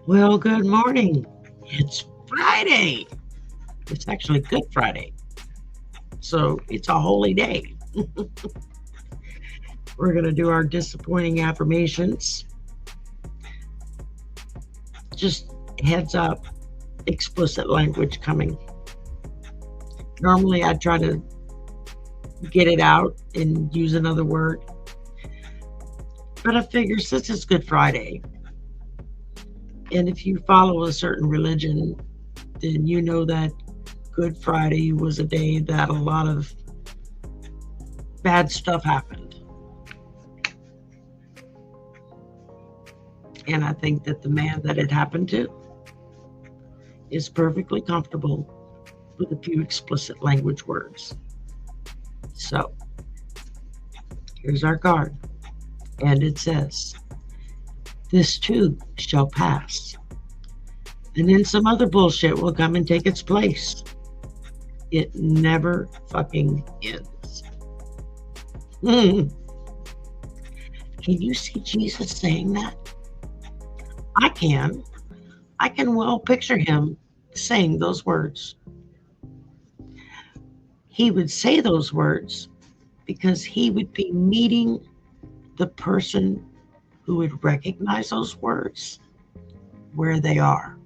Well, good morning. It's Friday. It's actually Good Friday. So it's a holy day. We're going to do our disappointing affirmations. Just heads up, explicit language coming. Normally I try to get it out and use another word. But I figure since it's Good Friday, and if you follow a certain religion, then you know that Good Friday was a day that a lot of bad stuff happened. And I think that the man that it happened to is perfectly comfortable with a few explicit language words. So here's our card. And it says, "This too shall pass. And then some other bullshit will come and take its place. It never fucking ends." Can you see Jesus saying that? I can. I can well picture him saying those words. He would say those words because he would be meeting the person who would recognize those words where they are.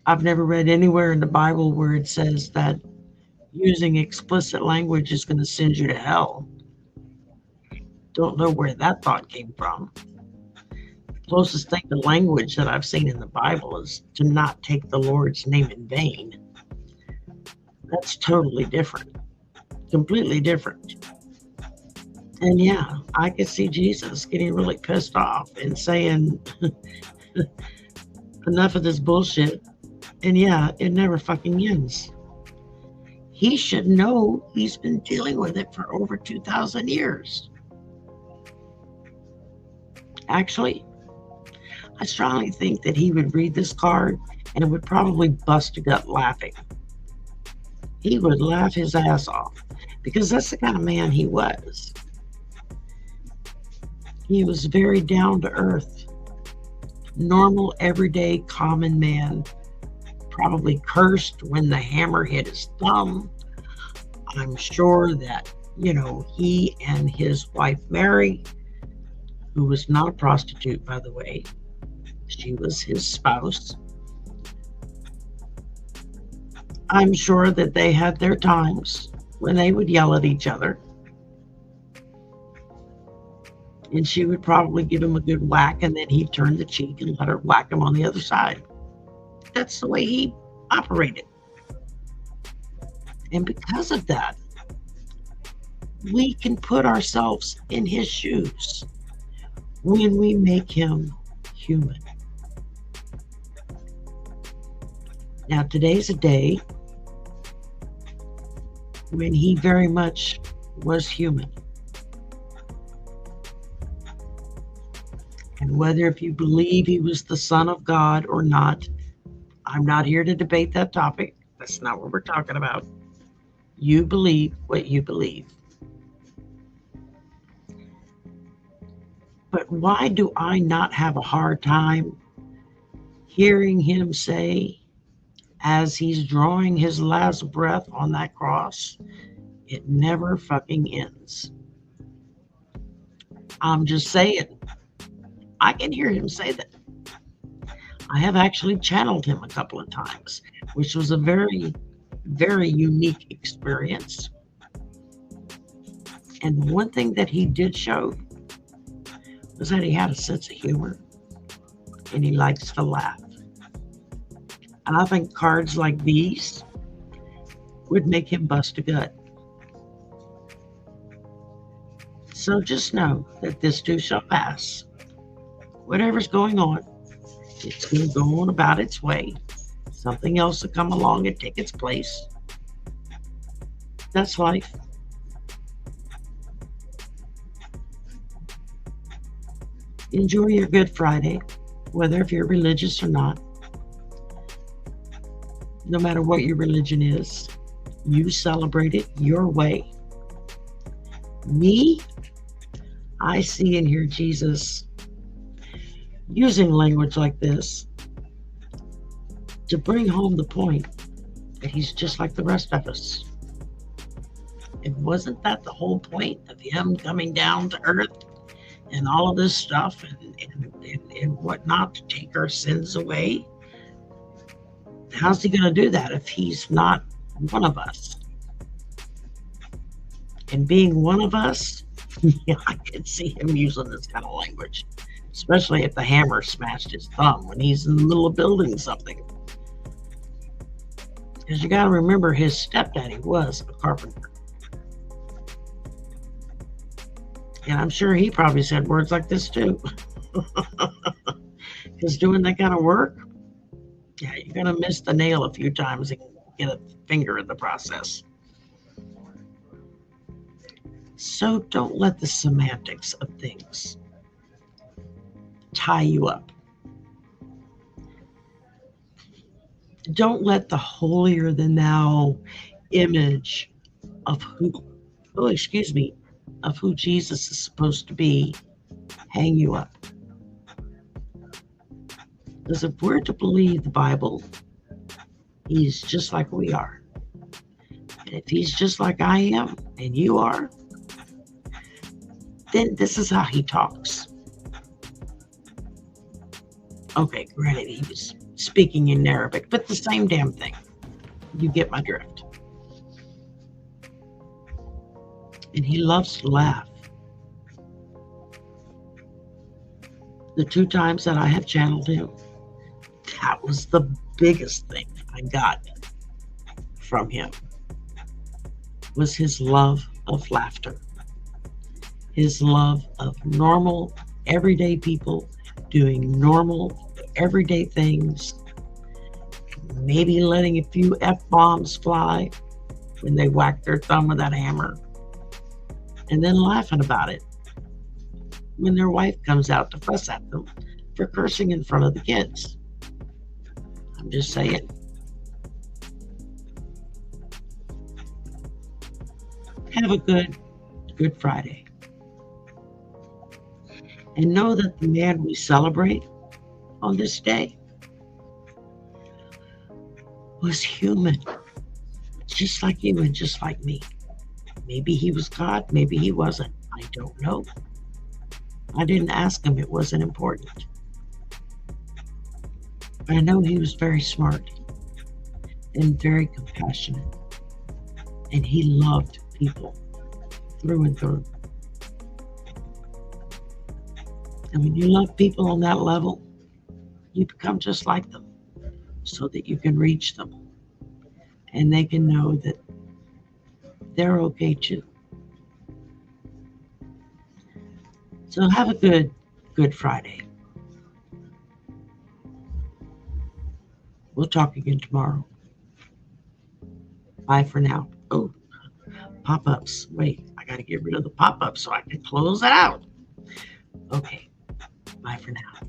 I've never read anywhere in the Bible where it says that using explicit language is going to send you to hell. Don't know where that thought came from. The closest thing to language that I've seen in the Bible is to not take the Lord's name in vain. That's totally different, completely different. And yeah, I could see Jesus getting really pissed off and saying, enough of this bullshit. And yeah, it never fucking ends. He should know he's been dealing with it for over 2,000 years. Actually, I strongly think that he would read this card and would probably bust a gut laughing. He would laugh his ass off because that's the kind of man he was. He was very down to earth, normal, everyday, common man. Probably cursed when the hammer hit his thumb. I'm sure that, he and his wife Mary, who was not a prostitute, by the way, she was his spouse. I'm sure that they had their times when they would yell at each other. And she would probably give him a good whack, and then he'd turn the cheek and let her whack him on the other side. That's the way he operated. And because of that, we can put ourselves in his shoes when we make him human. Now, today's a day when he very much was human. And whether if you believe he was the Son of God or not, I'm not here to debate that topic. That's not what we're talking about. You believe what you believe. But why do I not have a hard time hearing him say, as he's drawing his last breath on that cross, it never fucking ends? I'm just saying, I can hear him say that. I have actually channeled him a couple of times, which was a very, very unique experience. And one thing that he did show was that he had a sense of humor and he likes to laugh. And I think cards like these would make him bust a gut. So just know that this too shall pass. Whatever's going on, it's going to go on about its way. Something else will come along and take its place. That's life. Enjoy your Good Friday, whether if you're religious or not. No matter what your religion is, you celebrate it your way. Me, I see and hear Jesus using language like this to bring home the point that he's just like the rest of us. And wasn't that the whole point of him coming down to earth and all of this stuff and whatnot to take our sins away? How's he going to do that if he's not one of us? And being one of us, yeah, I could see him using this kind of language, especially if the hammer smashed his thumb when he's in the middle of building something. Because you got to remember, his stepdaddy was a carpenter. And I'm sure he probably said words like this too. Because doing that kind of work, yeah, you're going to miss the nail a few times and get a finger in the process. So don't let the semantics of things tie you up. Don't let the holier than thou image of who Jesus is supposed to be hang you up. Because if we're to believe the Bible, he's just like we are. And if he's just like I am and you are, then this is how he talks. Okay, granted, he was speaking in Arabic, but the same damn thing. You get my drift. And he loves to laugh. The 2 times that I have channeled him, that was the biggest thing I got from him, was his love of laughter. His love of normal, everyday people doing normal, everyday things, maybe letting a few F-bombs fly when they whack their thumb with that hammer, and then laughing about it when their wife comes out to fuss at them for cursing in front of the kids. I'm just saying. Have a good Friday. And know that the man we celebrate on this day was human, just like you and just like me. Maybe he was God, maybe he wasn't. I don't know. I didn't ask him, it wasn't important. But I know he was very smart and very compassionate. And he loved people through and through. And when you love people on that level, you become just like them so that you can reach them and they can know that they're okay too. So have a good Friday. We'll talk again tomorrow. Bye for now. Oh, pop-ups. Wait, I got to get rid of the pop-ups so I can close it out. Okay, bye for now.